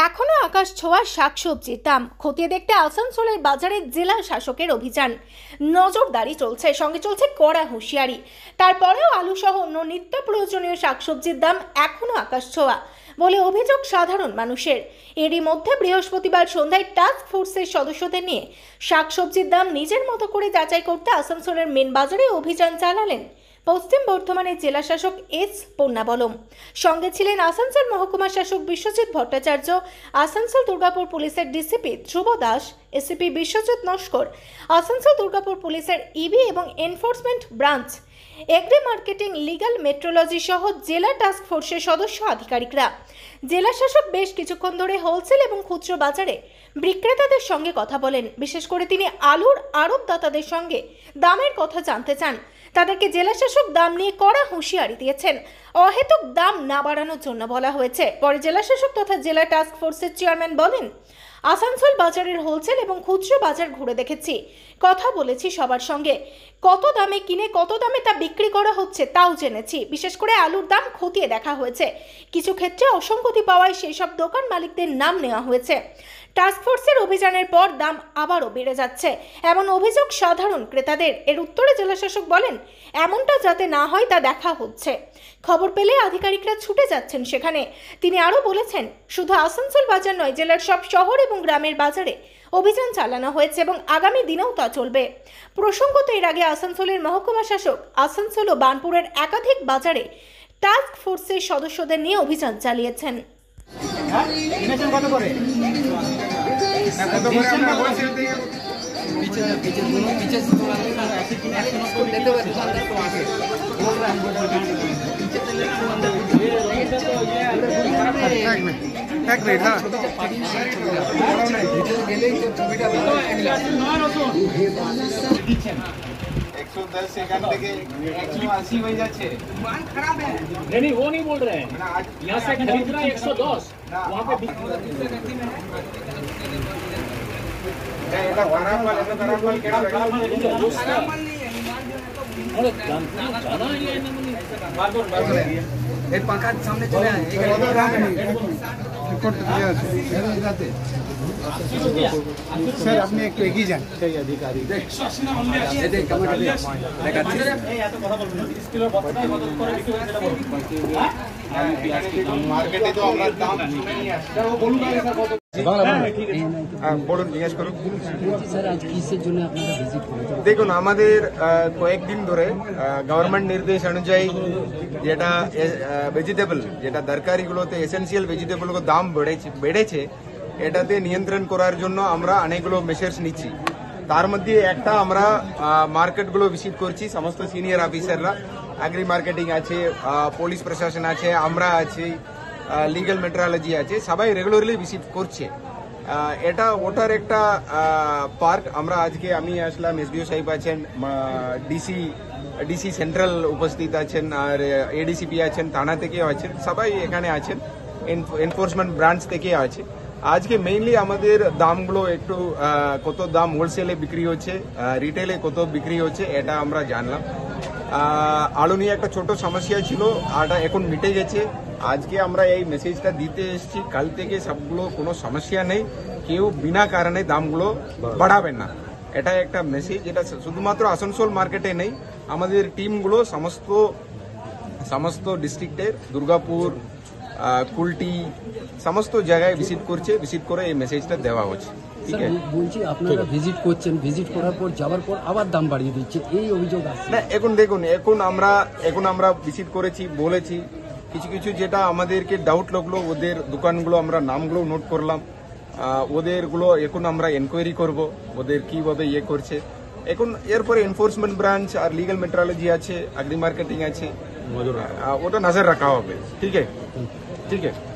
এখনো আকাশ ছোঁয়া শাকসবজির দাম খতিয়ে দেখতে আসানসোলের বাজারে জেলা শাসকের অভিযান। নজরদারি চলছে, সঙ্গে চলছে কড়া হুঁশিয়ারি। তারপরেও আলু সহ অন্য নিত্য প্রয়োজনীয় শাকসবজির দাম এখনো আকাশ ছোঁয়া বলে অভিযোগ সাধারণ মানুষের। এরই মধ্যে বৃহস্পতিবার সন্ধ্যায় টাস্ক ফোর্সের সদস্যদের নিয়ে শাকসবজির দাম নিজের মতো করে যাচাই করতে আসানসোলের মেন বাজারে অভিযান চালালেন পশ্চিম বর্ধমানের জেলা শাসক এস পন্নাবলম। সঙ্গে ছিলেন আসানসোল মহকুমা শাসক বিশ্বজিৎ ভট্টাচার্য, আসানসোল দুর্গাপুর পুলিশের ডিসিপি ধ্রুব দাস, এসিপি বিশ্বজিৎ নস্কর, আসানসোল দুর্গাপুর পুলিশের ইবি এবং enforcement branch, agri marketing, legal, metrology সহ জেলা টাস্ক ফোর্সের সদস্য আধিকারিকরা। জেলা শাসক বেশ কিছুক্ষণ ধরে হোলসেল এবং খুচরো বাজারে বিক্রেতাদের সঙ্গে কথা বলেন। বিশেষ করে তিনি আলুর আড়তদাতাদের সঙ্গে দামের কথা জানতে চান। তাদেরকে জেলা শাসক দাম নিয়ে কড়া হুঁশিয়ারি দিয়েছেন। অহেতুক দাম না বাড়ানোর জন্য বলা হয়েছে। পরে জেলা শাসক তথা জেলা টাস্ক ফোর্সের চেয়ারম্যান বলেন, আসানসোল বাজারের হোলসেল এবং খুচরো বাজার ঘুরে দেখেছি, কথা বলেছি সবার সঙ্গে, কত দামে কিনে কত দামে তা বিক্রি করা হচ্ছে তাও জেনেছি। বিশেষ করে আলুর দাম খতিয়ে দেখা হয়েছে। কিছু ক্ষেত্রে অসঙ্গতি পাওয়ায় সেই সব দোকান মালিকদের নাম নেওয়া হয়েছে। টাস্ক ফোর্সের অভিযানের পর দাম আবারও বেড়ে যাচ্ছে এমন অভিযোগ সাধারণ ক্রেতাদের। এর উত্তরে জেলা শাসক বলেন, এমনটা যাতে না হয় তা দেখা হচ্ছে। খবর পেলে আধিকারিকরা ছুটে যাচ্ছেন সেখানে। তিনি আরও বলেছেন, শুধু আসানসোল বাজার নয়, জেলার সব শহর এবং গ্রামের বাজারে অভিযান চালানো হয়েছে এবং আগামী দিনেও তা চলবে। প্রসঙ্গত, এর আগে আসানসোলের মহকুমা শাসক আসানসোল ও বার্নপুরের একাধিক বাজারে টাস্ক ফোর্সের সদস্যদের নিয়ে অভিযান চালিয়েছেন। नहीं वो नहीं बोल रहे हैं, यहाँ से खरीद रहा है 110, वहाँ पे एक पंखा सामने चले आए স্যার আপনি একটু এগিয়ে যান সেই আধিকারিক মার্কেটে তো আমরা দাম বলুন, জিজ্ঞেস করুন। দেখুন, আমাদের কয়েকদিন ধরে গভর্নমেন্ট নির্দেশ অনুযায়ী যেটা ভেজিটেবল, যেটা তরকারিগুলোতে এসেন্সিয়াল ভেজিটেবলগুলো দাম বেড়েছে, এটাতে নিয়ন্ত্রণ করার জন্য আমরা অনেকগুলো মেজার্স নিচ্ছি। তার মধ্যে একটা, আমরা মার্কেটগুলো ভিজিট করছি, সমস্ত সিনিয়র অফিসাররা, এগ্রি মার্কেটিং আছে, পুলিশ প্রশাসন আছে, আমরা আছি, লিগ্যাল মেট্রোলজি আছে, সবাই রেগুলারলি ভিজিট করছে। এটা ওটার একটা পার্ট। আমরা আজকে আমি আসলাম, এসডিও সাহেব আছেন, ডিসি সেন্ট্রাল উপস্থিত আছেন, আর এডিসিপি আছেন, থানা থেকেও আছেন, সবাই এখানে আছেন, এনফোর্সমেন্ট ব্রাঞ্চ থেকে আছে। আজকে মেইনলি আমাদের দামগুলো একটু কত দাম হোলসেলে বিক্রি হচ্ছে, রিটেলে কত বিক্রি হচ্ছে, এটা আমরা জানলাম। আলু নিয়ে একটা ছোট সমস্যা ছিল, এটা এখন মিটে গেছে। আজকে আমরা এই মেসেজটা দিতে এসেছি, কাল থেকে সবগুলো কোনো সমস্যা নেই, কেউ বিনা কারণে দামগুলো বাড়াবেন না। এটা একটা মেসেজ, এটা শুধুমাত্র আসানসোল মার্কেটে নেই, আমাদের টিমগুলো সমস্ত ডিস্ট্রিক্টের, দুর্গাপুর, কুলটি, সমস্ত জায়গায় ভিজিট করছে, ভিজিট করে এই মেসেজটা দেওয়া হচ্ছে। ঠিক আছে, বলছি আপনারা ভিজিট করছেন, ভিজিট করার পর যাওয়ার পর আবার দাম বাড়িয়ে দিচ্ছে, এই অভিযোগ আছে না? এখন দেখুন, এখন আমরা ভিজিট করেছি, বলেছি, কিছু যেটা আমাদেরকে ডাউট লাগলো, ওদের দোকানগুলো আমরা নামগুলো নোট করলাম, ওদেরগুলো এখন আমরা এনকোয়ারি করব, ওদের কিভাবে ইয়ে করছে। এখন এরপরে এনফোর্সমেন্ট ব্রাঞ্চ আর লিগ্যাল মেট্রোলজি আছে, এগ্রি মার্কেটিং আছে, ওটা নজর রাখা হবে। ঠিক আছে।